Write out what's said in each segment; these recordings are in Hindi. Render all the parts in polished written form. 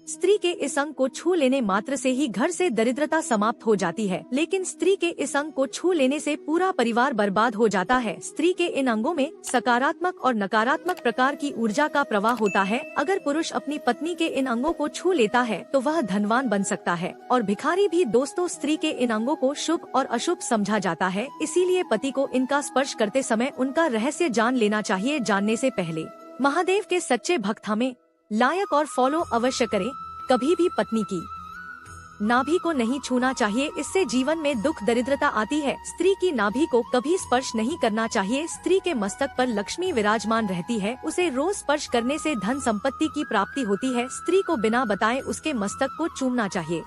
स्त्री के इस अंग को छू लेने मात्र से ही घर से दरिद्रता समाप्त हो जाती है, लेकिन स्त्री के इस अंग को छू लेने से पूरा परिवार बर्बाद हो जाता है। स्त्री के इन अंगों में सकारात्मक और नकारात्मक प्रकार की ऊर्जा का प्रवाह होता है। अगर पुरुष अपनी पत्नी के इन अंगों को छू लेता है तो वह धनवान बन सकता है और भिखारी भी। दोस्तों, स्त्री के इन अंगों को शुभ और अशुभ समझा जाता है, इसीलिए पति को इनका स्पर्श करते समय उनका रहस्य जान लेना चाहिए। जानने से पहले महादेव के सच्चे भक्त हमें लाइक और फॉलो अवश्य करें। कभी भी पत्नी की नाभि को नहीं छूना चाहिए, इससे जीवन में दुख दरिद्रता आती है। स्त्री की नाभि को कभी स्पर्श नहीं करना चाहिए। स्त्री के मस्तक पर लक्ष्मी विराजमान रहती है, उसे रोज स्पर्श करने से धन संपत्ति की प्राप्ति होती है। स्त्री को बिना बताए उसके मस्तक को चूमना चाहिए।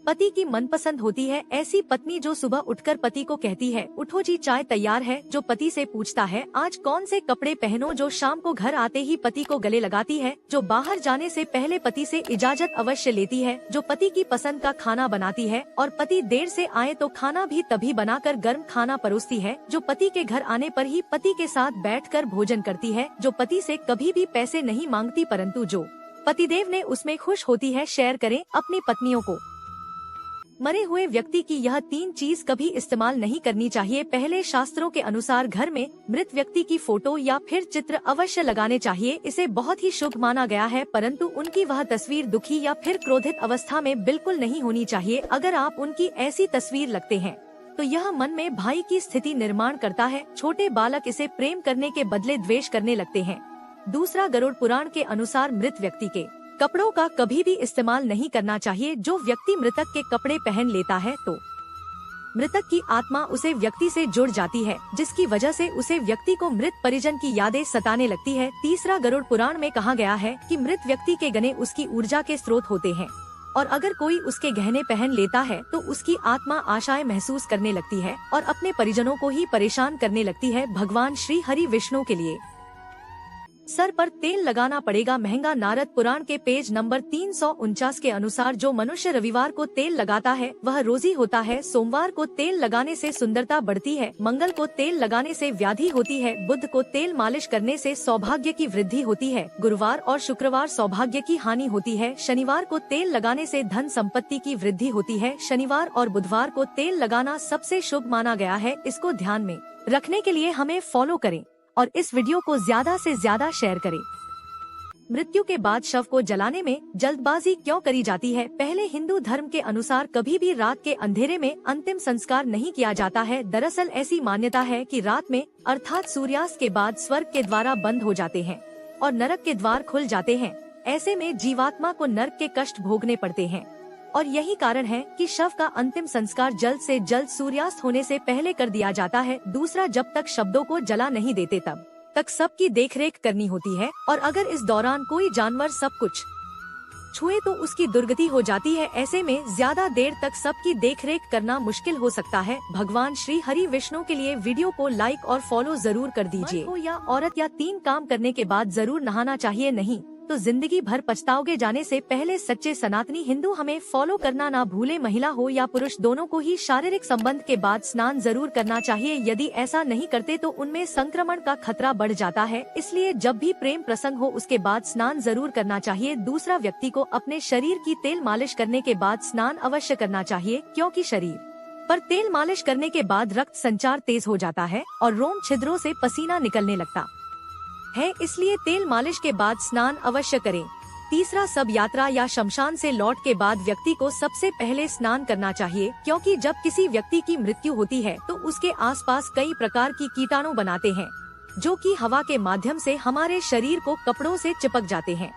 पति की मनपसंद होती है ऐसी पत्नी जो सुबह उठकर पति को कहती है, उठो जी चाय तैयार है। जो पति से पूछता है, आज कौन से कपड़े पहनो। जो शाम को घर आते ही पति को गले लगाती है। जो बाहर जाने से पहले पति से इजाजत अवश्य लेती है। जो पति की पसंद का खाना बनाती है और पति देर से आए तो खाना भी तभी बनाकर गर्म खाना परोसती है। जो पति के घर आने पर ही पति के साथ बैठकर भोजन करती है। जो पति से कभी भी पैसे नहीं मांगती, परंतु जो पतिदेव ने उसमें खुश होती है। शेयर करें अपनी पत्नियों को। मरे हुए व्यक्ति की यह 3 चीज कभी इस्तेमाल नहीं करनी चाहिए। पहले शास्त्रों के अनुसार घर में मृत व्यक्ति की फोटो या फिर चित्र अवश्य लगाने चाहिए, इसे बहुत ही शुभ माना गया है। परंतु उनकी वह तस्वीर दुखी या फिर क्रोधित अवस्था में बिल्कुल नहीं होनी चाहिए। अगर आप उनकी ऐसी तस्वीर लगते हैं तो यह मन में भाई की स्थिति निर्माण करता है। छोटे बालक इसे प्रेम करने के बदले द्वेष करने लगते हैं। दूसरा, गरुड़ पुराण के अनुसार मृत व्यक्ति के कपड़ों का कभी भी इस्तेमाल नहीं करना चाहिए। जो व्यक्ति मृतक के कपड़े पहन लेता है तो मृतक की आत्मा उसे व्यक्ति से जुड़ जाती है, जिसकी वजह से उसे व्यक्ति को मृत परिजन की यादें सताने लगती है। तीसरा, गरुड़ पुराण में कहा गया है कि मृत व्यक्ति के गहने उसकी ऊर्जा के स्रोत होते हैं और अगर कोई उसके गहने पहन लेता है तो उसकी आत्मा आशाएं महसूस करने लगती है और अपने परिजनों को ही परेशान करने लगती है। भगवान श्री हरि विष्णु के लिए सर पर तेल लगाना पड़ेगा महंगा। नारद पुराण के पेज नंबर 349 के अनुसार जो मनुष्य रविवार को तेल लगाता है वह रोजी होता है। सोमवार को तेल लगाने से सुंदरता बढ़ती है। मंगल को तेल लगाने से व्याधि होती है। बुध को तेल मालिश करने से सौभाग्य की वृद्धि होती है। गुरुवार और शुक्रवार सौभाग्य की हानि होती है। शनिवार को तेल लगाने से धन संपत्ति की वृद्धि होती है। शनिवार और बुधवार को तेल लगाना सबसे शुभ माना गया है। इसको ध्यान में रखने के लिए हमें फॉलो करें और इस वीडियो को ज्यादा से ज्यादा शेयर करें। मृत्यु के बाद शव को जलाने में जल्दबाजी क्यों करी जाती है? पहले हिंदू धर्म के अनुसार कभी भी रात के अंधेरे में अंतिम संस्कार नहीं किया जाता है। दरअसल ऐसी मान्यता है कि रात में अर्थात सूर्यास्त के बाद स्वर्ग के द्वार बंद हो जाते हैं और नरक के द्वार खुल जाते हैं। ऐसे में जीवात्मा को नरक के कष्ट भोगने पड़ते हैं और यही कारण है कि शव का अंतिम संस्कार जल्द से जल्द सूर्यास्त होने से पहले कर दिया जाता है। दूसरा, जब तक शब्दों को जला नहीं देते तब तक सबकी देखरेख करनी होती है और अगर इस दौरान कोई जानवर सब कुछ छुए तो उसकी दुर्गति हो जाती है। ऐसे में ज्यादा देर तक सबकी देखरेख करना मुश्किल हो सकता है। भगवान श्री हरि विष्णु के लिए वीडियो को लाइक और फॉलो जरूर कर दीजिए। हो या औरत या 3 काम करने के बाद जरूर नहाना चाहिए, नहीं तो जिंदगी भर पछताओगे। जाने से पहले सच्चे सनातनी हिंदू हमें फॉलो करना ना भूले। महिला हो या पुरुष दोनों को ही शारीरिक संबंध के बाद स्नान जरूर करना चाहिए। यदि ऐसा नहीं करते तो उनमें संक्रमण का खतरा बढ़ जाता है, इसलिए जब भी प्रेम प्रसंग हो उसके बाद स्नान जरूर करना चाहिए। दूसरा, व्यक्ति को अपने शरीर की तेल मालिश करने के बाद स्नान अवश्य करना चाहिए, क्योंकि शरीर पर तेल मालिश करने के बाद रक्त संचार तेज हो जाता है और रोम छिद्रों से पसीना निकलने लगता है, इसलिए तेल मालिश के बाद स्नान अवश्य करें। तीसरा, सब यात्रा या शमशान से लौट के बाद व्यक्ति को सबसे पहले स्नान करना चाहिए, क्योंकि जब किसी व्यक्ति की मृत्यु होती है तो उसके आसपास कई प्रकार की कीटाणु बनाते हैं जो कि हवा के माध्यम से हमारे शरीर को कपड़ों से चिपक जाते हैं।